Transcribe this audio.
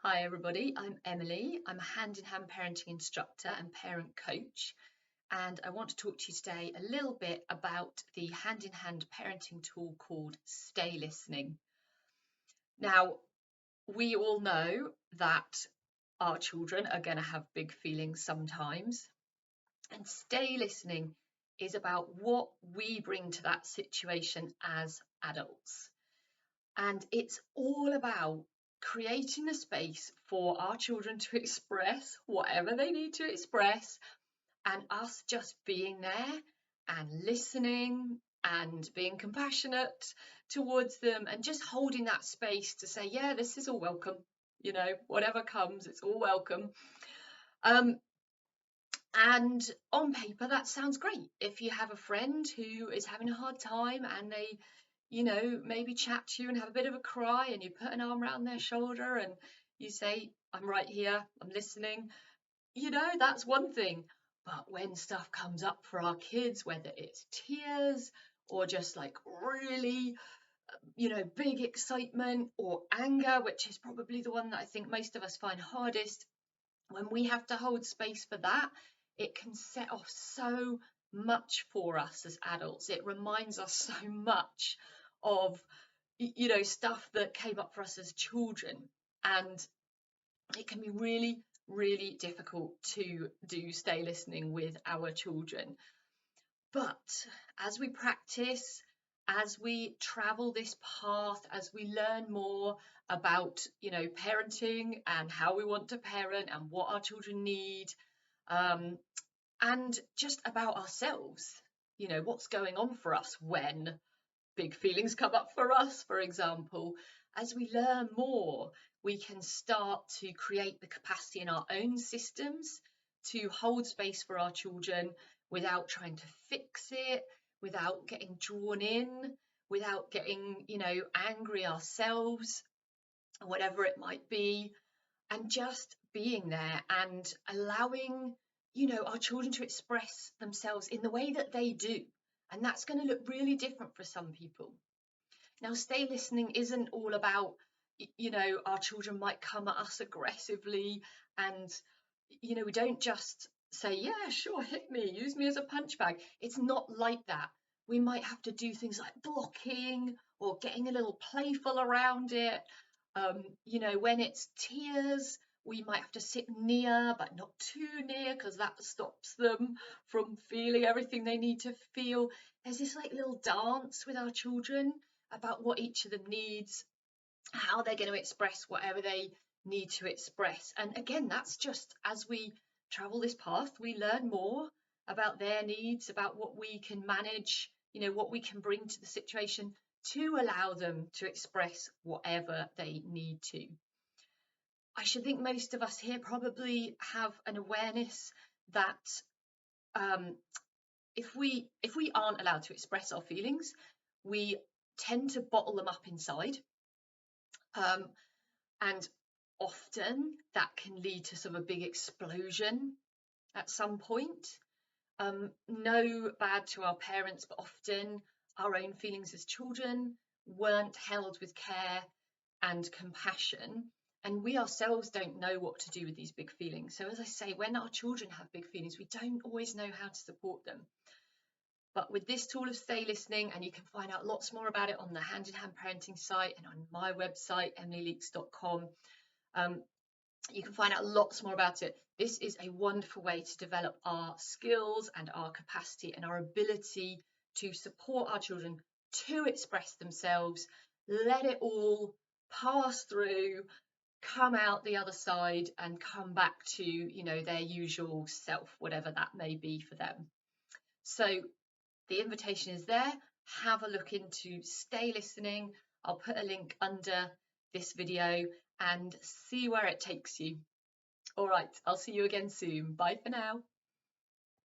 Hi everybody, I'm Emily. I'm a hand-in-hand parenting instructor and parent coach, and I want to talk to you today a little bit about the hand-in-hand parenting tool called Staylistening. Now, we all know that our children are going to have big feelings sometimes, and Staylistening is about what we bring to that situation as adults. And it's all about creating a space for our children to express whatever they need to express, and us just being there and listening and being compassionate towards them and just holding that space to say, yeah, this is all welcome, whatever comes, it's all welcome. And on paper, that sounds great. If you have a friend who is having a hard time and they maybe chat to you and have a bit of a cry, and you put an arm around their shoulder and you say, I'm right here, I'm listening, that's one thing. But when stuff comes up for our kids, whether it's tears or just like really, big excitement or anger, which is probably the one that I think most of us find hardest, when we have to hold space for that, it can set off so much for us as adults. It reminds us so much of stuff that came up for us as children, and it can be really, really difficult to do stay listening with our children. But as we practice, as we travel this path, as we learn more about parenting and how we want to parent and what our children need, and just about ourselves, what's going on for us when big feelings come up for us, for example. As we learn more, we can start to create the capacity in our own systems to hold space for our children without trying to fix it, without getting drawn in, without getting, angry ourselves, whatever it might be, and just being there and allowing, our children to express themselves in the way that they do. And that's going to look really different for some people. Now, stay listening isn't all about, our children might come at us aggressively and, we don't just say, yeah, sure, hit me, use me as a punch bag. It's not like that. We might have to do things like blocking or getting a little playful around it. When it's tears, we might have to sit near, but not too near, because that stops them from feeling everything they need to feel. There's this like little dance with our children about what each of them needs, how they're going to express whatever they need to express. And again, that's just as we travel this path, we learn more about their needs, about what we can manage, what we can bring to the situation to allow them to express whatever they need to. I should think most of us here probably have an awareness that if we aren't allowed to express our feelings, we tend to bottle them up inside, and often that can lead to sort of a big explosion at some point. No bad to our parents, but often our own feelings as children weren't held with care and compassion, and we ourselves don't know what to do with these big feelings. So as I say, when our children have big feelings, we don't always know how to support them. But with this tool of Stay Listening, and you can find out lots more about it on the Hand in Hand Parenting site and on my website, emilyleeks.com, you can find out lots more about it. This is a wonderful way to develop our skills and our capacity and our ability to support our children to express themselves, let it all pass through, come out the other side, and come back to, their usual self, whatever that may be for them. So the invitation is there. Have a look into Stay Listening. I'll put a link under this video and see where it takes you. All right, I'll see you again soon. Bye for now.